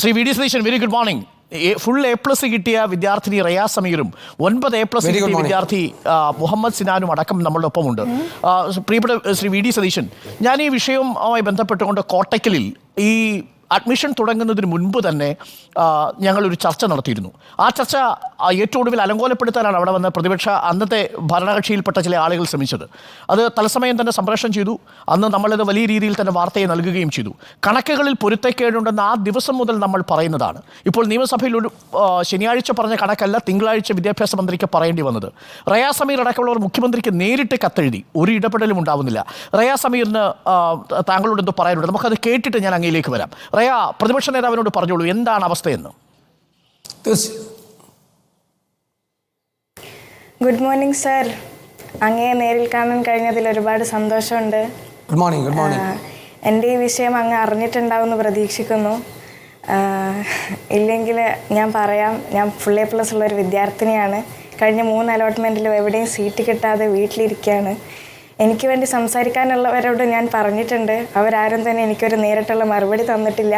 Shri V D Satheesan, very good morning. Full A+ കിട്ടിയ വിദ്യാർത്ഥിനി റയാ സമീറും 9 A+ കിട്ടിയ വിദ്യാർത്ഥി മുഹമ്മദ് സിനാനും അടക്കം നമ്മളുടെ ഒപ്പമുണ്ട്. പ്രിയപ്പെട്ട ശ്രീ വി ഡി സതീശൻ, ഞാൻ ഈ വിഷയവുമായി ബന്ധപ്പെട്ടുകൊണ്ട് കോട്ടയ്ക്കലിൽ ഈ അഡ്മിഷൻ തുടങ്ങുന്നതിന് മുൻപ് തന്നെ ഞങ്ങളൊരു ചർച്ച നടത്തിയിരുന്നു. ആ ചർച്ച ഏറ്റവും ഒടുവിൽ അലങ്കോലപ്പെടുത്താനാണ് അവിടെ വന്ന് പ്രതിപക്ഷ അന്നത്തെ ഭരണകക്ഷിയിൽപ്പെട്ട ചില ആളുകൾ ശ്രമിച്ചത്. അത് തത്സമയം തന്നെ സംപ്രേഷണം ചെയ്തു. അന്ന് നമ്മളത് വലിയ രീതിയിൽ തന്നെ വാർത്തയെ നൽകുകയും ചെയ്തു. കണക്കുകളിൽ പൊരുത്തക്കേടുണ്ടെന്ന് ആ ദിവസം മുതൽ നമ്മൾ പറയുന്നതാണ്. ഇപ്പോൾ നിയമസഭയിൽ ഒരു ശനിയാഴ്ച പറഞ്ഞ കണക്കല്ല തിങ്കളാഴ്ച വിദ്യാഭ്യാസ മന്ത്രിക്ക് പറയേണ്ടി വന്നത്. റയാ സമീർ അടക്കമുള്ളവർ മുഖ്യമന്ത്രിക്ക് നേരിട്ട് കത്തെഴുതി. ഒരു ഇടപെടലും ഉണ്ടാവുന്നില്ല. റയാ സമീറിന് താങ്കളോട് എന്തോ പറയാനുണ്ട്. നമുക്കത് കേട്ടിട്ട് ഞാൻ അങ്ങയിലേക്ക് വരാം. റയാ, പ്രതിപക്ഷ നേതാവിനോട് പറഞ്ഞോളൂ, എന്താണ് അവസ്ഥയെന്ന്. Good morning sir. അങ്ങയെ നേരിൽ കാണാൻ കഴിഞ്ഞതിൽ ഒരുപാട് സന്തോഷമുണ്ട്. Good morning. Good morning. എൻ്റെ ഈ വിഷയം അങ്ങ് അറിഞ്ഞിട്ടുണ്ടാവുമെന്ന് പ്രതീക്ഷിക്കുന്നു. ഇല്ലെങ്കിൽ ഞാൻ പറയാം, ഞാൻ ഫുൾ A+ ഉള്ളൊരു വിദ്യാർത്ഥിനിയാണ്. കഴിഞ്ഞ 3 അലോട്ട്മെൻറ്റിലും എവിടെയും സീറ്റ് കിട്ടാതെ വീട്ടിലിരിക്കുകയാണ്. എനിക്ക് വേണ്ടി സംസാരിക്കാനുള്ളവരോട് ഞാൻ പറഞ്ഞിട്ടുണ്ട്. അവരാരും തന്നെ എനിക്കൊരു നേരിട്ടുള്ള മറുപടി തന്നിട്ടില്ല.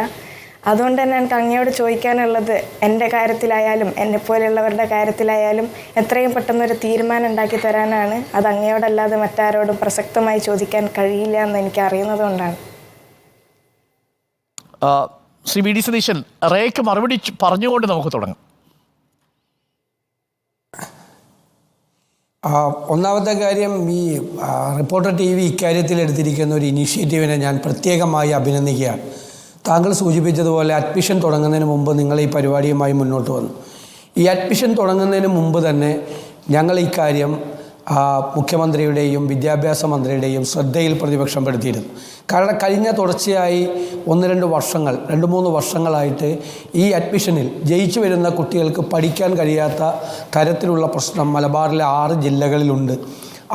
അതുകൊണ്ട് തന്നെ എനിക്ക് അങ്ങയോട് ചോദിക്കാനുള്ളത്, എൻ്റെ കാര്യത്തിലായാലും എന്നെപ്പോലെയുള്ളവരുടെ കാര്യത്തിലായാലും എത്രയും പെട്ടെന്നൊരു തീരുമാനം ഉണ്ടാക്കി തരാനാണ്. അത് അങ്ങയോടല്ലാതെ മറ്റാരോടും പ്രസക്തമായി ചോദിക്കാൻ കഴിയില്ല എന്ന് എനിക്ക് അറിയുന്നതുകൊണ്ടാണ്. ശ്രീ വി ഡി സതീശൻ, റേക്ക് മറുപടി പറഞ്ഞുകൊണ്ട് നമുക്ക് തുടങ്ങാം. ഒന്നാമത്തെ കാര്യം, ഈ റിപ്പോർട്ടർ TV ഇക്കാര്യത്തിൽ എടുത്തിരിക്കുന്ന ഒരു ഇനീഷ്യേറ്റീവിനെ ഞാൻ പ്രത്യേകമായി അഭിനന്ദിക്കുകയാണ്. താങ്കൾ സൂചിപ്പിച്ചതുപോലെ അഡ്മിഷൻ തുടങ്ങുന്നതിന് മുമ്പ് നിങ്ങൾ ഈ പരിപാടിയുമായി മുന്നോട്ട് വന്നു. ഈ അഡ്മിഷൻ തുടങ്ങുന്നതിന് മുമ്പ് തന്നെ ഞങ്ങൾ ഈ കാര്യം മുഖ്യമന്ത്രിയുടെയും വിദ്യാഭ്യാസ മന്ത്രിയുടെയും ശ്രദ്ധയിൽ പ്രതിപക്ഷം പെടുത്തിയിരുന്നു. കാരണം കഴിഞ്ഞ തുടർച്ചയായി 1-2 വർഷങ്ങൾ 2-3 വർഷങ്ങളായിട്ട് ഈ അഡ്മിഷനിൽ ജയിച്ചു വരുന്ന കുട്ടികൾക്ക് പഠിക്കാൻ കഴിയാത്ത തരത്തിലുള്ള പ്രശ്നം മലബാറിലെ 6 ജില്ലകളിലുണ്ട്.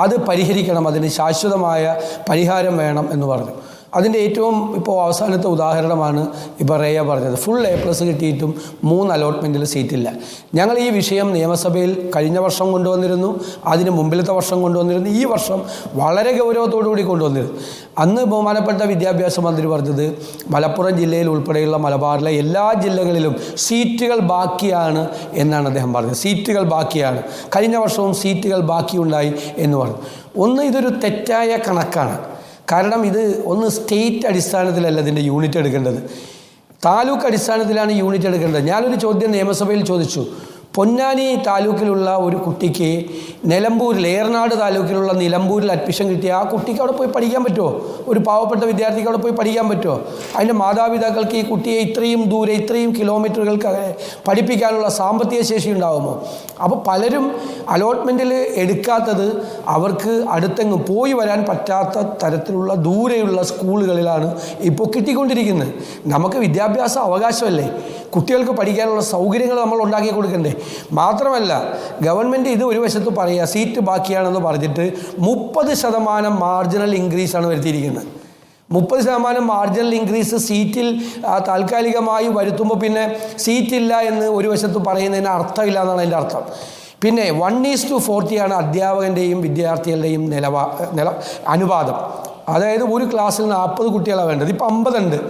അത് പരിഹരിക്കണം, അതിന് ശാശ്വതമായ പരിഹാരം വേണം എന്ന് പറഞ്ഞു. അതിൻ്റെ ഏറ്റവും ഇപ്പോൾ അവസാനത്തെ ഉദാഹരണമാണ് ഇപ്പോൾ റേയ പറഞ്ഞത്. ഫുൾ A+ കിട്ടിയിട്ടും 3 അലോട്ട്മെൻറ്റിൽ സീറ്റില്ല. ഞങ്ങൾ ഈ വിഷയം നിയമസഭയിൽ കഴിഞ്ഞ വർഷം കൊണ്ടുവന്നിരുന്നു, അതിന് മുമ്പിലത്തെ വർഷം കൊണ്ടുവന്നിരുന്നു, ഈ വർഷം വളരെ ഗൗരവത്തോടുകൂടി കൊണ്ടുവന്നിരുന്നു. അന്ന് ബഹുമാനപ്പെട്ട വിദ്യാഭ്യാസ മന്ത്രി പറഞ്ഞത് മലപ്പുറം ജില്ലയിൽ ഉൾപ്പെടെയുള്ള മലബാറിലെ എല്ലാ ജില്ലകളിലും സീറ്റുകൾ ബാക്കിയാണ് എന്നാണ് അദ്ദേഹം പറഞ്ഞത്. സീറ്റുകൾ ബാക്കിയാണ്, കഴിഞ്ഞ വർഷവും സീറ്റുകൾ ബാക്കിയുണ്ടായി എന്ന് പറഞ്ഞു. ഇതൊരു തെറ്റായ കണക്കാണ്. കാരണം ഇത് സ്റ്റേറ്റ് അടിസ്ഥാനത്തിലല്ല ഇതിൻ്റെ യൂണിറ്റ് എടുക്കേണ്ടത്, താലൂക്ക് അടിസ്ഥാനത്തിലാണ് യൂണിറ്റ് എടുക്കേണ്ടത്. ഞാനൊരു ചോദ്യം നിയമസഭയിൽ ചോദിച്ചു. പൊന്നാനി താലൂക്കിലുള്ള ഒരു കുട്ടിക്ക് നിലമ്പൂരിൽ, ഏറനാട് താലൂക്കിലുള്ള നിലമ്പൂരിൽ അഡ്മിഷൻ കിട്ടിയ ആ കുട്ടിക്ക് അവിടെ പോയി പഠിക്കാൻ പറ്റുമോ? ഒരു പാവപ്പെട്ട വിദ്യാർത്ഥിക്ക് അവിടെ പോയി പഠിക്കാൻ പറ്റുമോ? അതിൻ്റെ മാതാപിതാക്കൾക്ക് ഈ കുട്ടിയെ ഇത്രയും ദൂരെ, ഇത്രയും കിലോമീറ്ററുകൾക്ക് പഠിപ്പിക്കാനുള്ള സാമ്പത്തിക ശേഷി ഉണ്ടാകുമോ? അപ്പോൾ പലരും അലോട്ട്മെൻറ്റിൽ എടുക്കാത്തത് അവർക്ക് അടുത്തെങ്ങും പോയി വരാൻ പറ്റാത്ത തരത്തിലുള്ള ദൂരെയുള്ള സ്കൂളുകളിലാണ് ഇപ്പോൾ കിട്ടിക്കൊണ്ടിരിക്കുന്നത്. നമുക്ക് വിദ്യാഭ്യാസ അവകാശമല്ലേ, കുട്ടികൾക്ക് പഠിക്കാനുള്ള സൗകര്യങ്ങൾ നമ്മൾ ഉണ്ടാക്കി കൊടുക്കണ്ടേ? മാത്രമല്ല, ഗവൺമെൻറ് ഇത് ഒരു വശത്ത് പറയുക സീറ്റ് ബാക്കിയാണെന്ന് പറഞ്ഞിട്ട് 30% മാർജിനൽ ഇൻക്രീസാണ് വരുത്തിയിരിക്കുന്നത്. 30% മാർജിനൽ ഇൻക്രീസ് സീറ്റിൽ താൽക്കാലികമായി വരുത്തുമ്പോൾ പിന്നെ സീറ്റില്ല എന്ന് ഒരു വശത്ത് പറയുന്നതിന് അർത്ഥമില്ല എന്നാണ് അതിൻ്റെ അർത്ഥം. പിന്നെ 1:40 അധ്യാപകൻ്റെയും വിദ്യാർത്ഥികളുടെയും അനുപാതം. അതായത് ഒരു ക്ലാസ്സിൽ 40 കുട്ടികളാണ് വേണ്ടത്, ഇപ്പോൾ 50 ഉണ്ട്.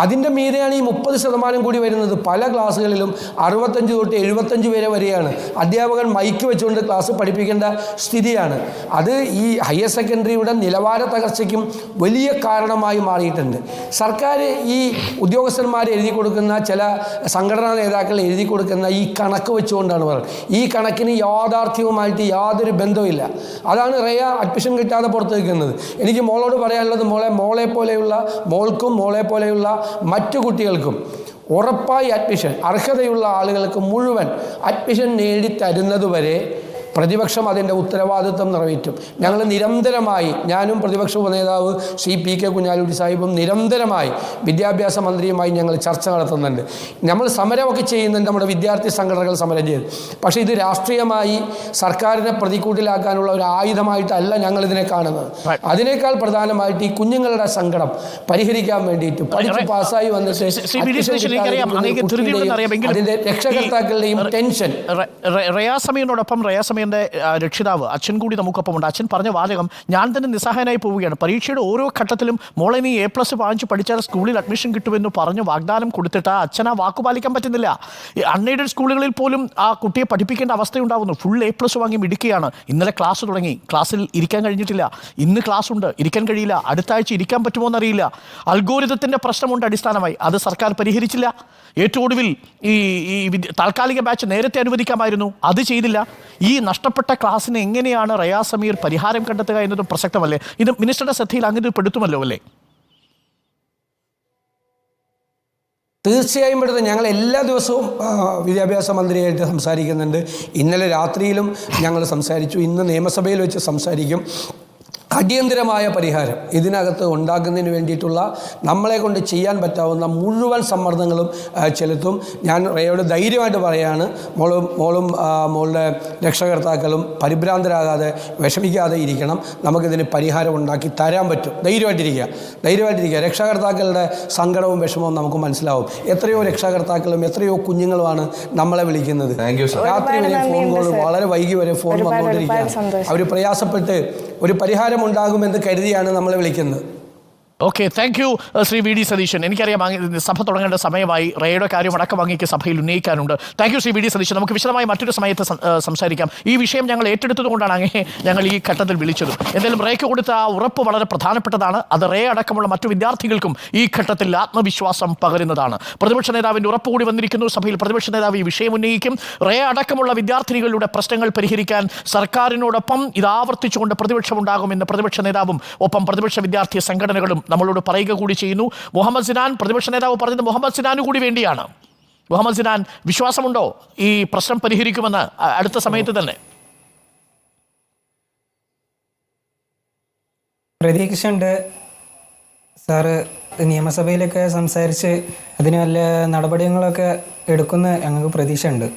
അതിൻ്റെ മീതെയാണ് ഈ 30% കൂടി വരുന്നത്. പല ക്ലാസ്സുകളിലും 65 തൊട്ട് 75 വരെ വരെയാണ്. അധ്യാപകൻ മൈക്ക് വെച്ചുകൊണ്ട് ക്ലാസ് പഠിപ്പിക്കേണ്ട സ്ഥിതിയാണ്. അത് ഈ ഹയർ സെക്കൻഡറിയുടെ നിലവാര തകർച്ചയ്ക്കും വലിയ കാരണമായി മാറിയിട്ടുണ്ട്. സർക്കാർ ഈ ഉദ്യോഗസ്ഥന്മാർ എഴുതി കൊടുക്കുന്ന, ചില സംഘടനാ നേതാക്കൾ എഴുതി കൊടുക്കുന്ന ഈ കണക്ക് വെച്ചുകൊണ്ടാണ് പറയുന്നത്. ഈ കണക്കിന് യാഥാർത്ഥ്യവുമായിട്ട് യാതൊരു ബന്ധവുമില്ല. അതാണ് റേയ അഡ്മിഷൻ കിട്ടാതെ പുറത്ത് വയ്ക്കുന്നത്. എനിക്ക് മോളോട് പറയാനുള്ളത്, മോളെ പോലെയുള്ള മറ്റു കുട്ടികൾക്കും ഉറപ്പായി അഡ്മിഷൻ, അർഹതയുള്ള ആളുകൾക്ക് മുഴുവൻ അഡ്മിഷൻ നേടിത്തരുന്നതുവരെ പ്രതിപക്ഷം അതിൻ്റെ ഉത്തരവാദിത്വം നിറവേറ്റും. ഞങ്ങൾ നിരന്തരമായി, ഞാനും പ്രതിപക്ഷ ഉപനേതാവ് ശ്രീ PK കുഞ്ഞാലിക്കുട്ടി സാഹിബും നിരന്തരമായി വിദ്യാഭ്യാസ മന്ത്രിയുമായി ഞങ്ങൾ ചർച്ച നടത്തുന്നുണ്ട്. നമ്മൾ സമരമൊക്കെ ചെയ്യുന്നുണ്ട്, നമ്മുടെ വിദ്യാർത്ഥി സംഘടനകൾ സമരം ചെയ്തു. പക്ഷേ ഇത് രാഷ്ട്രീയമായി സർക്കാരിനെ പ്രതിക്കൂട്ടിലാക്കാനുള്ള ഒരു ആയുധമായിട്ടല്ല ഞങ്ങളിതിനെ കാണുന്നത്. അതിനേക്കാൾ പ്രധാനമായിട്ട് ഈ കുഞ്ഞുങ്ങളുടെ സങ്കടം പരിഹരിക്കാൻ വേണ്ടിയിട്ട് പഠിച്ച് പാസ്സായി വന്നിട്ട് അതിൻ്റെ രക്ഷകർത്താക്കളുടെയും ടെൻഷൻ. റയാ സമീറിനോടൊപ്പം റയാ സമീർ പയ്യൻ്റെ രക്ഷിതാവ് അച്ഛൻ കൂടി നമുക്കൊപ്പമുണ്ട്. അച്ഛൻ പറഞ്ഞ വാചകം ഞാൻ തന്നെ നിസ്സഹായനായി പോവുകയാണ്. പരീക്ഷയുടെ ഓരോ ഘട്ടത്തിലും മോളെ നീ A+ വാങ്ങിച്ച് പഠിച്ചാൽ സ്കൂളിൽ അഡ്മിഷൻ കിട്ടുമെന്ന് പറഞ്ഞ് വാഗ്ദാനം കൊടുത്തിട്ട് ആ അച്ഛൻ ആ വാക്ക് പാലിക്കാൻ പറ്റുന്നില്ല. ഈ അൺഎയ്ഡഡ് സ്കൂളുകളിൽ പോലും ആ കുട്ടിയെ പഠിപ്പിക്കേണ്ട അവസ്ഥയുണ്ടാവുന്നു. ഫുൾ A+ വാങ്ങി മിടുക്കുകയാണ്. ഇന്നലെ ക്ലാസ് തുടങ്ങി, ക്ലാസ്സിൽ ഇരിക്കാൻ കഴിഞ്ഞിട്ടില്ല. ഇന്ന് ക്ലാസ് ഉണ്ട്, ഇരിക്കാൻ കഴിയില്ല. അടുത്ത ആഴ്ച ഇരിക്കാൻ പറ്റുമോ എന്നറിയില്ല. അൽഗോരിതത്തിൻ്റെ പ്രശ്നമുണ്ട് അടിസ്ഥാനമായി, അത് സർക്കാർ പരിഹരിച്ചില്ല. ഏറ്റവും ഒടുവിൽ ഈ താൽക്കാലിക ബാച്ച് നേരത്തെ അനുവദിക്കാമായിരുന്നു, അത് ചെയ്തില്ല. ഈ നഷ്ടപ്പെട്ട ക്ലാസ്സിന് എങ്ങനെയാണ് റിയാസ് സമീർ പരിഹാരം കണ്ടെത്തുക എന്നതും പ്രസക്തമല്ലേ? ഇത് മിനിസ്റ്ററുടെ ശ്രദ്ധയിൽ അങ്ങനെ പെടുത്തുമല്ലോ അല്ലേ? തീർച്ചയായും പെടുത്തും. ഞങ്ങൾ എല്ലാ ദിവസവും വിദ്യാഭ്യാസ മന്ത്രിയായിട്ട് സംസാരിക്കുന്നുണ്ട്. ഇന്നലെ രാത്രിയിലും ഞങ്ങൾ സംസാരിച്ചു, ഇന്ന് നിയമസഭയിൽ വെച്ച് സംസാരിക്കും. അടിയന്തരമായ പരിഹാരം ഇതിനകത്ത് ഉണ്ടാക്കുന്നതിന് വേണ്ടിയിട്ടുള്ള നമ്മളെ കൊണ്ട് ചെയ്യാൻ പറ്റാവുന്ന മുഴുവൻ സമ്മർദ്ദങ്ങളും ചെലുത്തും. ഞാൻ റേയോട് ധൈര്യമായിട്ട് പറയുകയാണ്, മോളും മോളുടെ രക്ഷകർത്താക്കളും പരിഭ്രാന്തരാകാതെ വിഷമിക്കാതെ ഇരിക്കണം. നമുക്കിതിന് പരിഹാരം ഉണ്ടാക്കി തരാൻ പറ്റും. ധൈര്യമായിട്ടിരിക്കുക. രക്ഷകർത്താക്കളുടെ സങ്കടവും വിഷമവും നമുക്ക് മനസ്സിലാവും. എത്രയോ രക്ഷകർത്താക്കളും എത്രയോ കുഞ്ഞുങ്ങളുമാണ് നമ്മളെ വിളിക്കുന്നത്. രാത്രി വരെ ഫോൺ കോൾ, വളരെ വൈകി വരെ ഫോൺ വന്നുകൊണ്ടിരിക്കുകയാണ്. അവർ പ്രയാസപ്പെട്ട് ഒരു പരിഹാരം ഉണ്ടാകുമെന്ന് കരുതിയാണ് നമ്മളെ വിളിക്കുന്നത്. Okay, thank you Shri V D Satheesan. എനിക്കറിയാം സഭ തുടങ്ങേണ്ട സമയമായി. റേയുടെ കാര്യം അടക്കം അങ്ങേക്ക് സഭയിൽ ഉന്നയിക്കാനുണ്ട്. Thank you Shri V D Satheesan. നമുക്ക് വിശദമായി മറ്റൊരു സമയത്ത് സംസാരിക്കാം. ഈ വിഷയം ഞങ്ങൾ ഏറ്റെടുത്തതുകൊണ്ടാണ് അങ്ങേ ഞങ്ങൾ ഈ ഘട്ടത്തിൽ വിളിച്ചത്. എന്തായാലും റേക്ക് കൊടുത്ത ആ ഉറപ്പ് വളരെ പ്രധാനപ്പെട്ടതാണ്. അത് റേ അടക്കമുള്ള മറ്റു വിദ്യാർത്ഥികൾക്കും ഈ ഘട്ടത്തിൽ ആത്മവിശ്വാസം പകരുന്നതാണ്. പ്രതിപക്ഷ നേതാവിൻ്റെ ഉറപ്പ് കൂടി വന്നിരിക്കുന്നു. സഭയിൽ പ്രതിപക്ഷ നേതാവ് ഈ വിഷയം ഉന്നയിക്കും. റേ അടക്കമുള്ള വിദ്യാർത്ഥിനികളുടെ പ്രശ്നങ്ങൾ പരിഹരിക്കാൻ സർക്കാരിനോടൊപ്പം ഇത് ആവർത്തിച്ചുകൊണ്ട് പ്രതിപക്ഷമുണ്ടാകുമെന്ന് പ്രതിപക്ഷ നേതാവും ഒപ്പം പ്രതിപക്ഷ വിദ്യാർത്ഥി സംഘടനകളും നമ്മളോട് പറയുക കൂടി ചെയ്യുന്നു. മുഹമ്മദ് സിനാൻ, പ്രതിപക്ഷ നേതാവ് പറഞ്ഞത് മുഹമ്മദ് സിനാനു കൂടി വേണ്ടിയാണ്. മുഹമ്മദ് സിനാൻ, വിശ്വാസമുണ്ടോ ഈ പ്രശ്നം പരിഹരിക്കുമെന്ന് അടുത്ത സമയത്ത് തന്നെ? പ്രതീക്ഷയുണ്ട് സാറ്. നിയമസഭയിലൊക്കെ സംസാരിച്ച് അതിന് വല്ല നടപടികളൊക്കെ എടുക്കുന്ന ഞങ്ങൾക്ക് പ്രതീക്ഷയുണ്ട്.